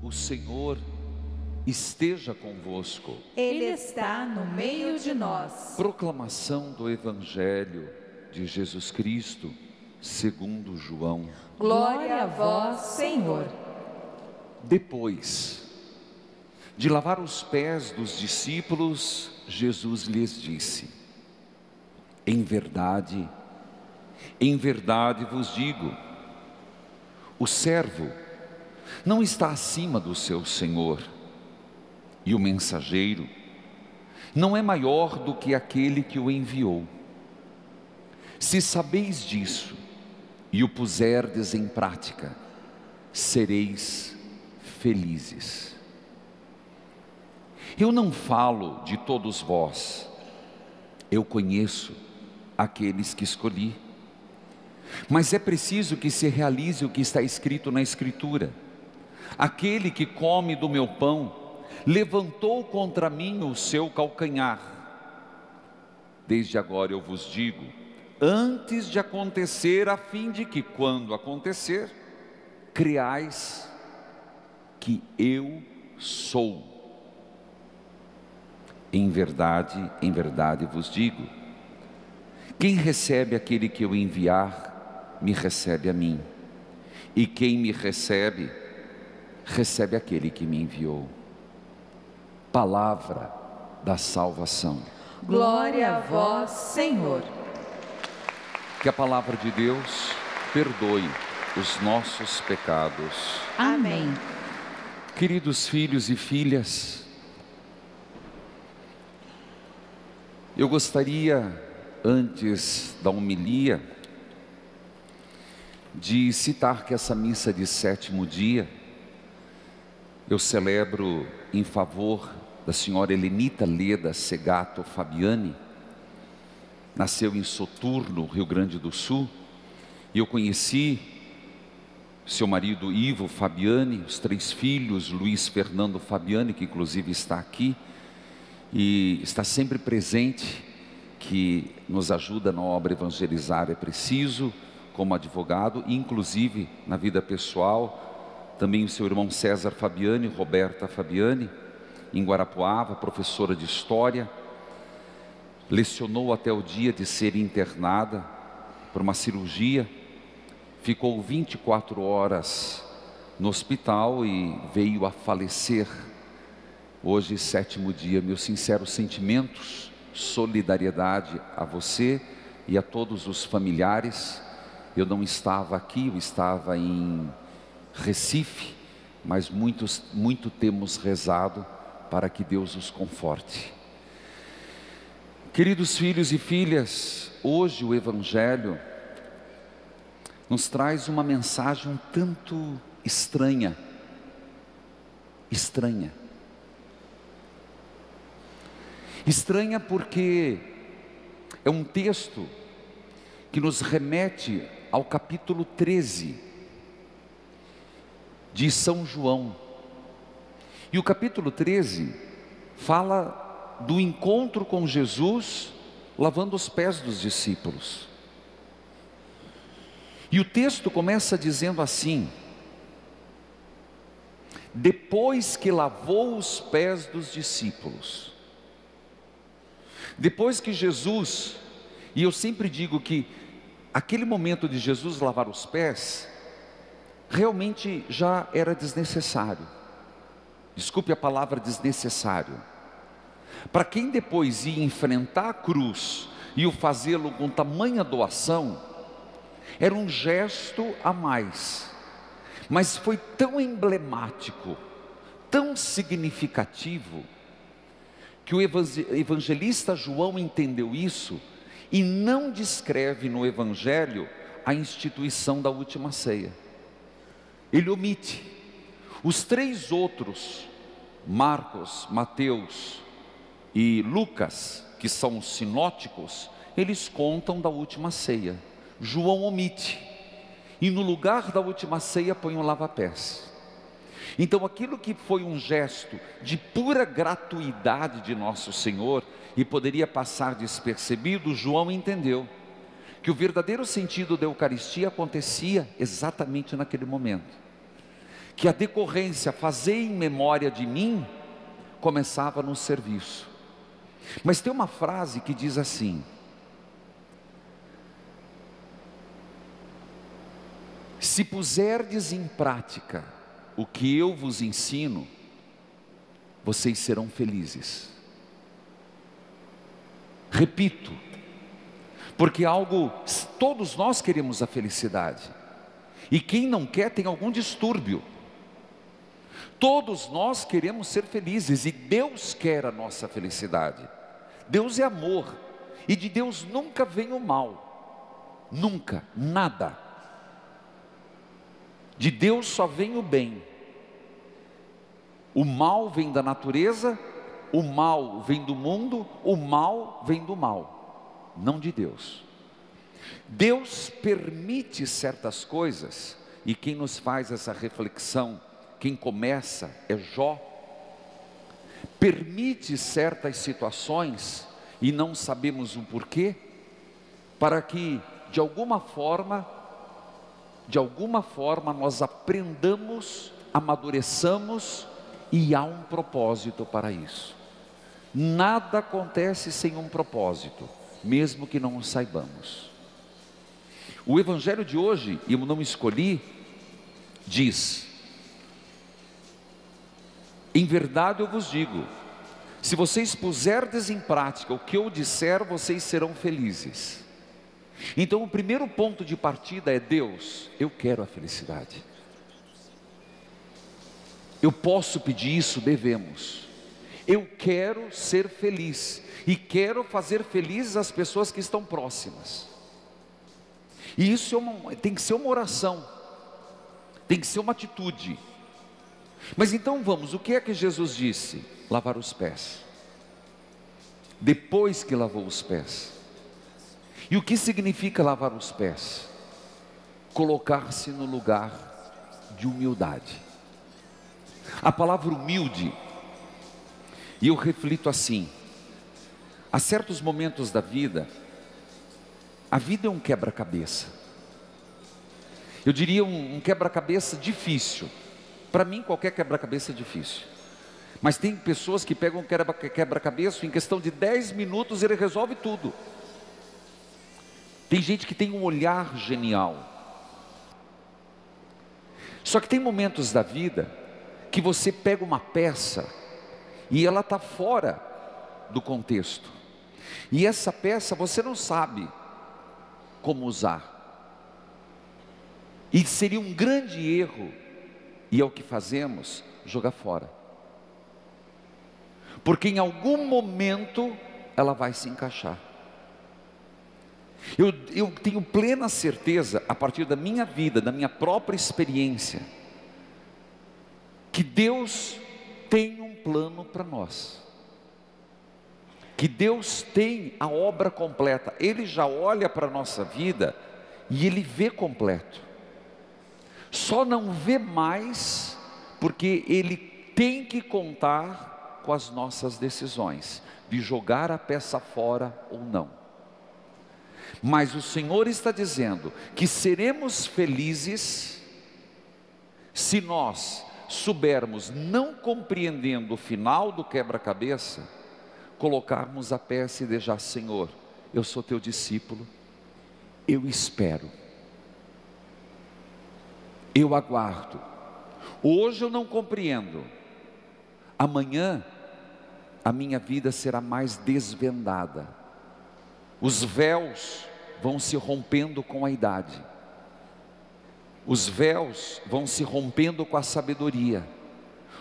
O Senhor esteja convosco. Ele está no meio de nós. Proclamação do Evangelho de Jesus Cristo, segundo João. Glória a vós, Senhor. Depois de lavar os pés dos discípulos, Jesus lhes disse: em verdade vos digo, o servo não está acima do seu senhor, e o mensageiro não é maior do que aquele que o enviou. Se sabeis disso e o puserdes em prática, sereis felizes. Eu não falo de todos vós, eu conheço aqueles que escolhi, mas é preciso que se realize o que está escrito na Escritura: aquele que come do meu pão levantou contra mim o seu calcanhar. Desde agora eu vos digo, antes de acontecer, a fim de que, quando acontecer, creais que eu sou. Em verdade vos digo, quem recebe aquele que eu enviar, me recebe a mim, e quem me recebe, recebe aquele que me enviou. Palavra da salvação. Glória a vós, Senhor. Que a palavra de Deus perdoe os nossos pecados. Amém. Queridos filhos e filhas, eu gostaria, antes da homilia, de citar que essa missa de sétimo dia eu celebro em favor da senhora Helenita Leda Segato Fabiani. Nasceu em Soturno, Rio Grande do Sul, e eu conheci seu marido Ivo Fabiani, os 3 filhos, Luiz Fernando Fabiani, que inclusive está aqui e está sempre presente, que nos ajuda na obra Evangelizar é Preciso, como advogado, e inclusive na vida pessoal. Também o seu irmão César Fabiani, Roberta Fabiani, em Guarapuava, professora de História, lecionou até o dia de ser internada por uma cirurgia, ficou 24 horas no hospital e veio a falecer. Hoje, sétimo dia, meus sinceros sentimentos, solidariedade a você e a todos os familiares. Eu não estava aqui, eu estava em Recife, mas muito temos rezado para que Deus os conforte. Queridos filhos e filhas, hoje o Evangelho nos traz uma mensagem um tanto estranha. Estranha porque é um texto que nos remete ao capítulo 13 de São João. E o capítulo 13 fala do encontro com Jesus lavando os pés dos discípulos. E o texto começa dizendo assim: depois que lavou os pés dos discípulos. Depois que Jesus, e eu sempre digo que aquele momento de Jesus lavar os pés realmente já era desnecessário. Desculpe a palavra desnecessário. Para quem depois ia enfrentar a cruz e o fazê-lo com tamanha doação, era um gesto a mais. Mas foi tão emblemático, tão significativo, que o evangelista João entendeu isso e não descreve no Evangelho a instituição da última ceia. Ele omite. Os 3 outros, Marcos, Mateus e Lucas, que são os sinóticos, eles contam da última ceia. João omite, e no lugar da última ceia põe um lava-pés. Então aquilo que foi um gesto de pura gratuidade de nosso Senhor, e poderia passar despercebido, João entendeu que o verdadeiro sentido da Eucaristia acontecia exatamente naquele momento. que a decorrência, fazer em memória de mim, começava no serviço. Mas tem uma frase que diz assim: se puserdes em prática o que eu vos ensino, vocês serão felizes. Repito, porque todos nós queremos a felicidade, e quem não quer tem algum distúrbio. Todos nós queremos ser felizes, e Deus quer a nossa felicidade. Deus é amor, e de Deus nunca vem o mal, nunca, nada. De Deus só vem o bem. O mal vem da natureza, o mal vem do mundo, o mal vem do mal, não de Deus. Deus permite certas coisas, e quem nos faz essa reflexão, quem começa é Jó. Permite certas situações, e não sabemos o porquê, para que de alguma forma nós aprendamos, amadureçamos, e há um propósito para isso. Nada acontece sem um propósito, mesmo que não o saibamos. O evangelho de hoje, eu não escolhi, diz: em verdade eu vos digo, se vocês puserdes em prática o que eu disser, vocês serão felizes. Então o primeiro ponto de partida é Deus, eu quero a felicidade. Eu posso pedir isso, devemos. Eu quero ser feliz, e quero fazer felizes as pessoas que estão próximas. E isso tem que ser uma oração, tem que ser uma atitude. Mas então vamos, o que é que Jesus disse? Lavar os pés. Depois que lavou os pés. E o que significa lavar os pés? Colocar-se no lugar de humildade. A palavra humilde, e eu reflito assim: há certos momentos da vida, a vida é um quebra-cabeça. Eu diria um quebra-cabeça difícil. Para mim qualquer quebra-cabeça é difícil. Mas tem pessoas que pegam um quebra-cabeça, em questão de 10 minutos ele resolve tudo. Tem gente que tem um olhar genial. Só que tem momentos da vida que você pega uma peça e ela está fora do contexto. E essa peça você não sabe como usar. E seria um grande erro, e é o que fazemos, jogar fora. Porque em algum momento ela vai se encaixar. Eu tenho plena certeza, a partir da minha vida, da minha própria experiência, que Deus tem um plano para nós, que Deus tem a obra completa. Ele já olha para a nossa vida e Ele vê completo, só não vê mais, porque Ele tem que contar com as nossas decisões, de jogar a peça fora ou não. Mas o Senhor está dizendo que seremos felizes se nós soubermos, não compreendendo o final do quebra-cabeça, colocarmos a peça e deixar: Senhor, eu sou teu discípulo, eu espero, eu aguardo. Hoje eu não compreendo, amanhã a minha vida será mais desvendada. Os véus vão se rompendo com a idade. Os véus vão se rompendo com a sabedoria.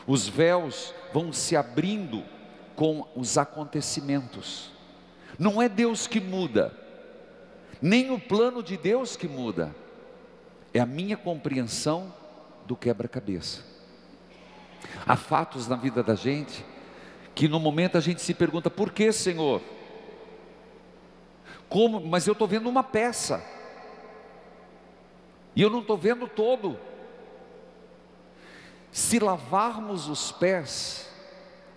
Os véus vão se abrindo com os acontecimentos. Não é Deus que muda, nem o plano de Deus que muda, é a minha compreensão do quebra-cabeça. Há fatos na vida da gente que no momento a gente se pergunta: por que, Senhor? Como? Mas eu estou vendo uma peça e eu não estou vendo todo. Se lavarmos os pés,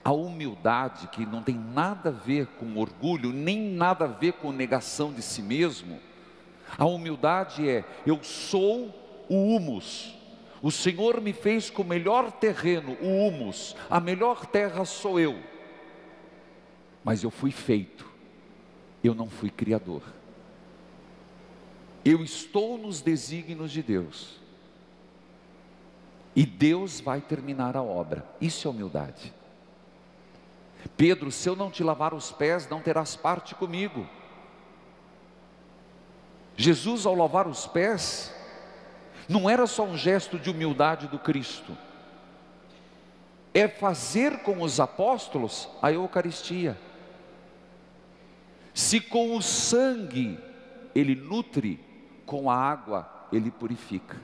a humildade, que não tem nada a ver com orgulho, nem nada a ver com negação de si mesmo. A humildade é: eu sou o humus. O Senhor me fez com o melhor terreno, o humus, a melhor terra sou eu. Mas eu fui feito, eu não fui criador. Eu estou nos desígnios de Deus. E Deus vai terminar a obra. Isso é humildade. Pedro, se eu não te lavar os pés, não terás parte comigo. Jesus, ao lavar os pés, não era só um gesto de humildade do Cristo, é fazer com os apóstolos a Eucaristia. Se com o sangue ele nutre, com a água ele purifica.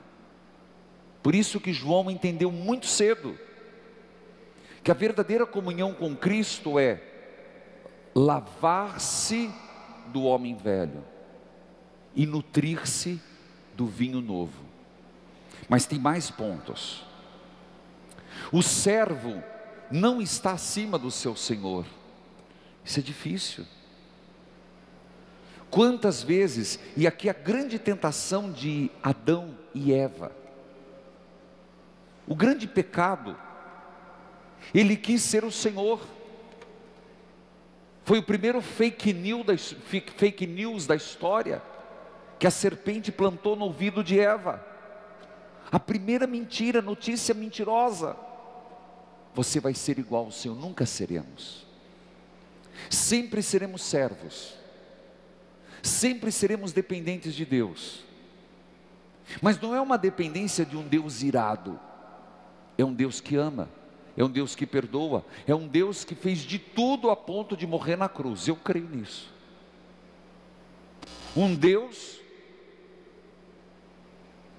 Por isso que João entendeu muito cedo que a verdadeira comunhão com Cristo é lavar-se do homem velho e nutrir-se do vinho novo. Mas tem mais pontos. O servo não está acima do seu senhor. Isso é difícil. Quantas vezes, e aqui a grande tentação de Adão e Eva, o grande pecado, ele quis ser o Senhor. Foi o primeiro fake news da história, que a serpente plantou no ouvido de Eva. A primeira mentira, notícia mentirosa. Você vai ser igual ao Senhor. Nunca seremos. Sempre seremos servos. Sempre seremos dependentes de Deus. Mas não é uma dependência de um Deus irado. É um Deus que ama. É um Deus que perdoa. É um Deus que fez de tudo a ponto de morrer na cruz. Eu creio nisso. Um Deus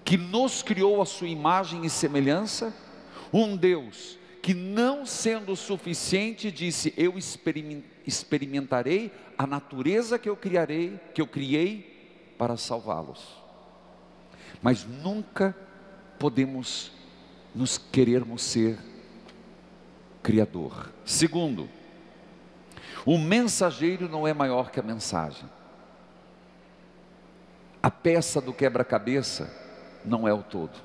que nos criou a sua imagem e semelhança. Um Deus que, não sendo suficiente, disse: eu experimentarei a natureza que eu criei para salvá-los. Mas nunca podemos nos querermos ser criador. Segundo, o mensageiro não é maior que a mensagem. A peça do quebra-cabeça não é o todo.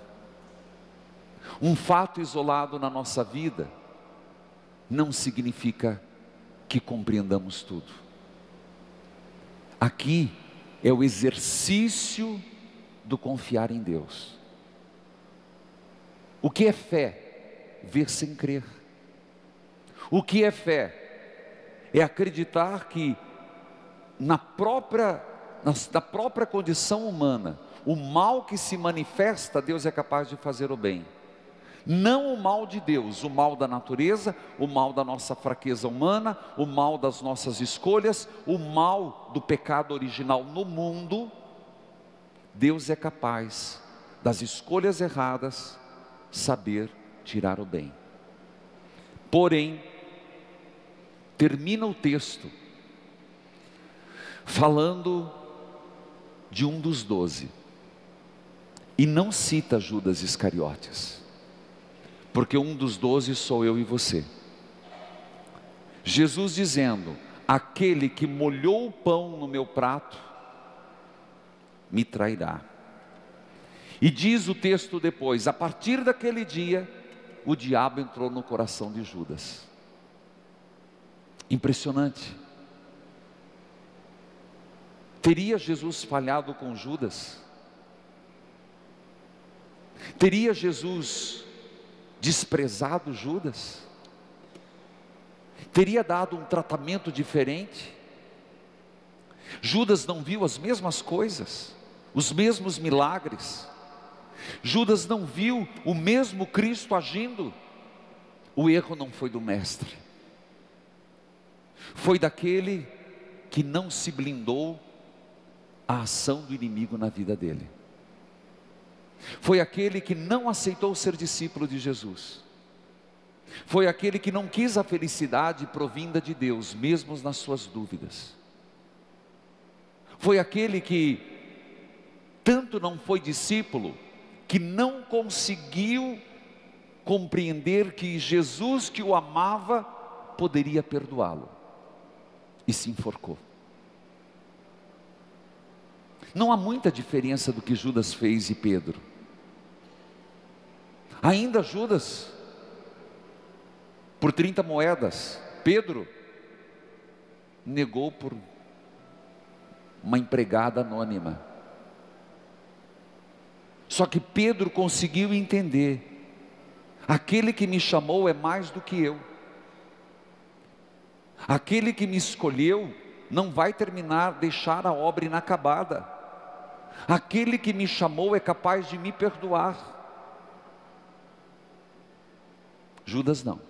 Um fato isolado na nossa vida não significa que compreendamos tudo. Aqui é o exercício do confiar em Deus. O que é fé? Ver sem crer. O que é fé? É acreditar que na própria condição humana, o mal que se manifesta, Deus é capaz de fazer o bem. Não o mal de Deus, o mal da natureza, o mal da nossa fraqueza humana, o mal das nossas escolhas, o mal do pecado original no mundo. Deus é capaz, das escolhas erradas, saber tirar o bem. Porém, termina o texto falando de um dos 12, e não cita Judas Iscariotes, porque um dos 12 sou eu e você. Jesus dizendo: aquele que molhou o pão no meu prato, me trairá. E diz o texto depois: a partir daquele dia, o diabo entrou no coração de Judas. Impressionante. Teria Jesus falhado com Judas? Teria Jesus desprezado Judas? Teria dado um tratamento diferente? Judas não viu as mesmas coisas, os mesmos milagres? Judas não viu o mesmo Cristo agindo? O erro não foi do mestre, foi daquele que não se blindou à ação do inimigo na vida dele. Foi aquele que não aceitou ser discípulo de Jesus. Foi aquele que não quis a felicidade provinda de Deus, mesmo nas suas dúvidas. Foi aquele que tanto não foi discípulo, que não conseguiu compreender que Jesus, que o amava, poderia perdoá-lo, e se enforcou. Não há muita diferença do que Judas fez e Pedro. Ainda Judas, por 30 moedas. Pedro negou por uma empregada anônima. Só que Pedro conseguiu entender: aquele que me chamou é mais do que eu. Aquele que me escolheu não vai deixar a obra inacabada. Aquele que me chamou é capaz de me perdoar. Judas não.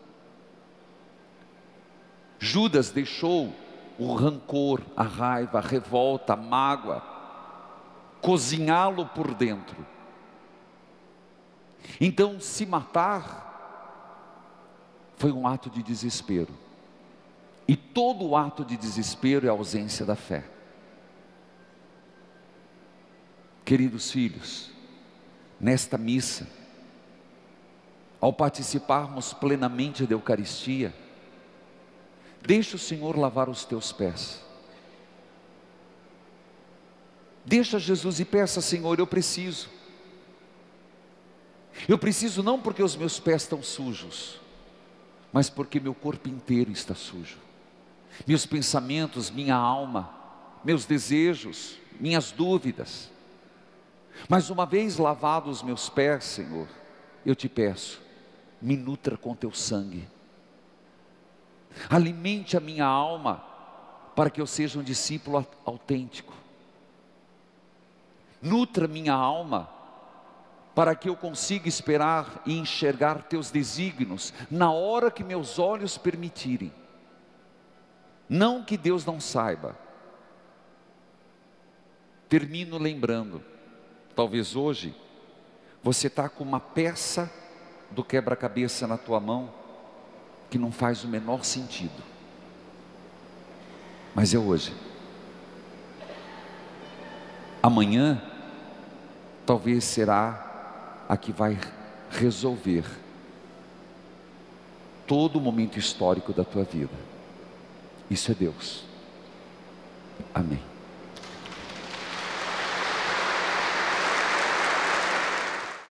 Judas deixou o rancor, a raiva, a revolta, a mágoa cozinhá-lo por dentro. Então, se matar foi um ato de desespero. E todo ato de desespero é a ausência da fé. Queridos filhos, nesta missa, ao participarmos plenamente da Eucaristia, deixa o Senhor lavar os teus pés. Deixa Jesus e peça: Senhor, eu preciso. Eu preciso não porque os meus pés estão sujos, mas porque meu corpo inteiro está sujo. Meus pensamentos, minha alma, meus desejos, minhas dúvidas. Mas uma vez lavados os meus pés, Senhor, eu te peço, me nutra com teu sangue. Alimente a minha alma, para que eu seja um discípulo autêntico. Nutra minha alma, para que eu consiga esperar e enxergar teus desígnios, na hora que meus olhos permitirem. Não que Deus não saiba. Termino lembrando, talvez hoje, você está com uma peça do quebra-cabeça na tua mão, que não faz o menor sentido. Mas é hoje. Amanhã, talvez será a que vai resolver todo o momento histórico da tua vida. Isso é Deus. Amém.